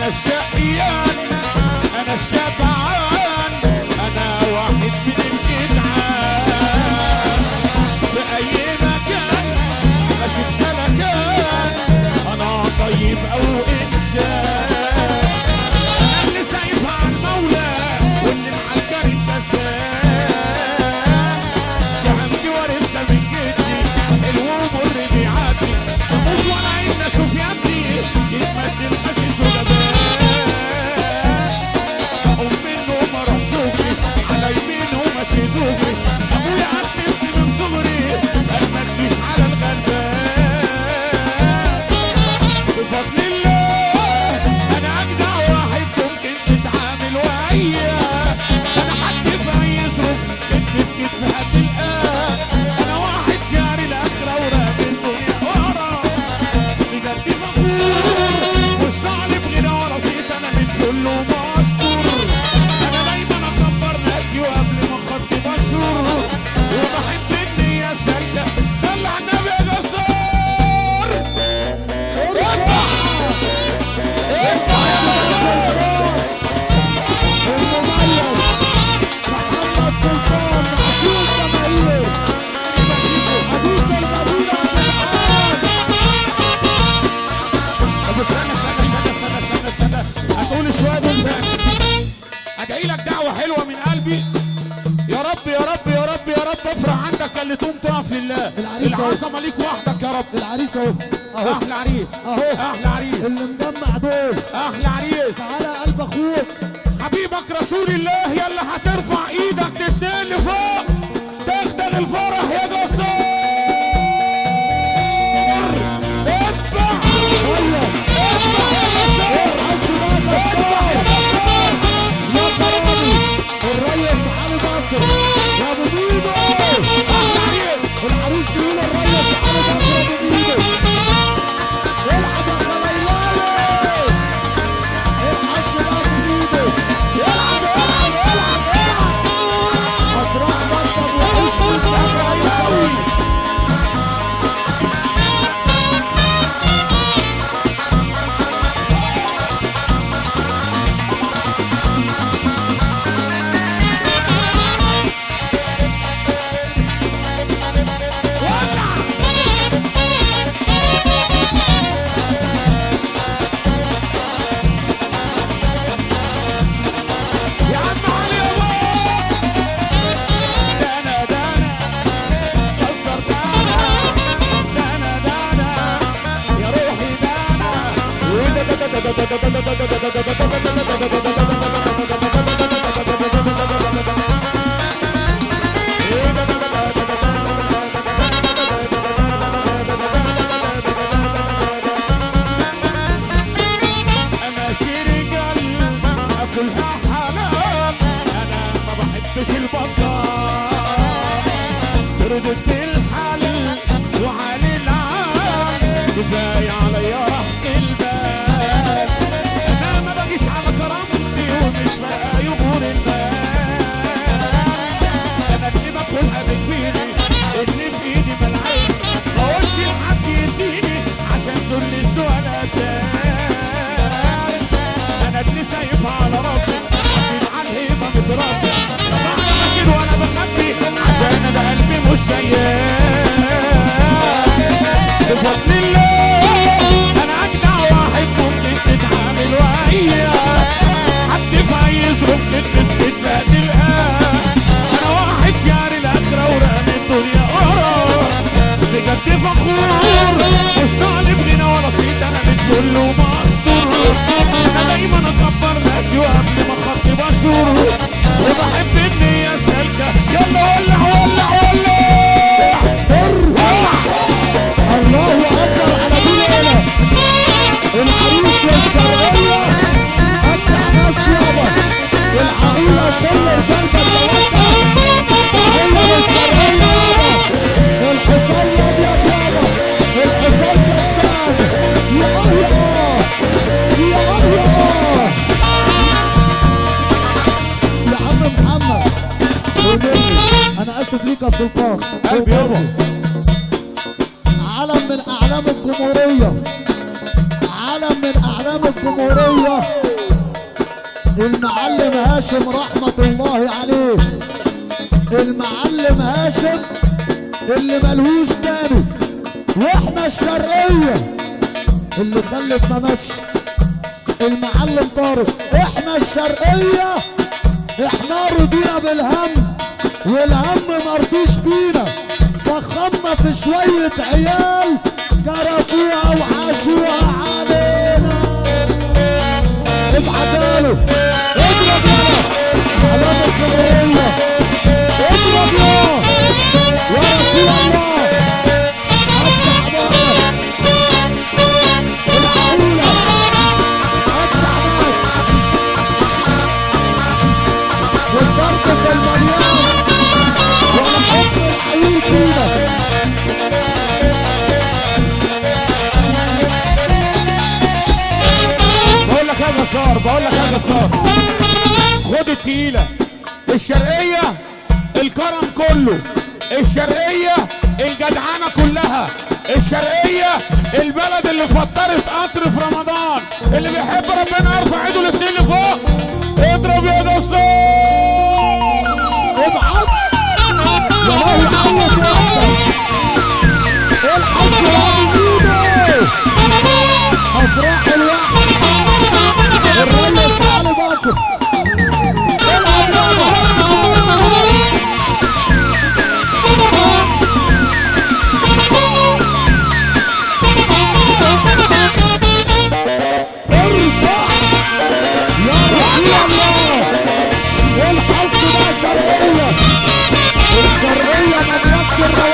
انا الشقيان انا الشبعان انا واحد من الجدعان في اي مكان ماشي بسلكان انا طيب او انسان انا اللي سايبها على المولى واللي مع الكريم كسبان شهامتي وارثها من جدي حلو ومر بيعدي اموت وانا عايز اشوف يدي يتمدد حاسس وجبان اقوم منه ما اروحش شغلي على يمينه ماشي دغري ابويا اسسني من صغري انا ما اديش على الغلبان بفضل الله انا اجدع واحد ممكن تتعامل وياه انا حد في اي ظروف كتف في كتف هتلقاه انا واحد شاري الاخره ورامي الدنيا ورا بجد مغرور مش طالب غنى ولا صيت انا من كله مستور انا دايما اكبر ناسي وقبل ما خطي مشهور وبحب النية سالكة صلي على النبي يا جسار افتح افتح يا جسار المميز محمد سلطان عزيز جماهير عزيز المدينة طب استنى هتقول شويه دول تاني ادعي لك دعوه حلوه من قلبي يا رب يا رب يا رب يا رب افرح عندك اللي تقوم تقف لله العظمه ليك وحدك يا رب العريس اهو احلى عريس اهو احلى عريس اللي مجمع دول احلى عريس تعالى يا قلب اخوك حبيبك رسول الله يلا هترفع ايدك تتنقل لفوق تخدل الفرح يا جسار اذبح يلا اذبح يا جسار اذبح يا جسار يا كرامي الريس علي بكر يا ابو ميدو احلى عريس العريس بيقول الريس علي بكر يا ابو ميدو العب يا خليلالي الحاج بقى ابو ميدو العب افراح مركب وعيش مستمر قوي يا عم علي يا بابا دانا كسر دانا يا روحي انا شيري قلب اكلها حلال انا ما بحبش البطال ردت الحل وعلي العال كفايه عليا راحة البال انا ما باجيش على كرامتي ومش بقى يغور المال انا اللي باكلها بكبيري اللي في ايدي ملعب ما اقولش لحد يديني عشان ذل السؤال انا اللي سايبها على راسي عشان على الهيبه متربي طبعا بشيل وانا بخبي عشان انا قلبي مش سيان بفضل الله انا اجدع واحد ممكن تتعامل وياه حد في اي ظروف تتبهدل انا واحد شاري الاخره ورامي الدنيا ورا بجد فخور مش طالب غنى ولا صيت انا من كله مستور انا دايما اكبر ناسي وقبل ما خطي بشور وبحب النية سالكة يلا ولع ولع ولع الله اكبر على دي ليله العريس والشرقيه افتح ناس يابا والعقيله كل الجلبه الثلاثه كل الشرقيه يابا الحصان الابيض يابا الحصان كسبان يا عم محمد انا اسف ليك يا سلطان قلبي يابا علم من اعلام الجمهوريه علم من اعلام اعلام الجمهورية المعلم هاشم رحمة الله عليه. المعلم هاشم اللي ملهوش تاني. واحنا الشرقية اللي خلف ما ماتش المعلم طارق. احنا الشرقية احنا رضينا بالهم والهم مرضيش بينا. فخمنا في شوية عيال كرفوها وعاشوها علينا. ابعتاله اضرب يلا علامة الجمهورية اضرب يا رسول الله. افتح بقى العقولة افتح بقى والضرب في المليان والحب الحقيقي فينا. بقول لك يا جسار خد التقيلة. الشرقية الكرم كله، الشرقية الجدعانة كلها، الشرقية البلد اللي فطرت قطر في رمضان. اللي بيحب ربنا يرفع ايده الاتنين لفوق. اضرب يا جسار ابعت والله يعوض واحدة الحج رامي ايده افراح الوقت الريس علي باكر. العب يابا ارفع يا رسول الله. الحظ ده شرقية. الشرقية مدرسة الرياضة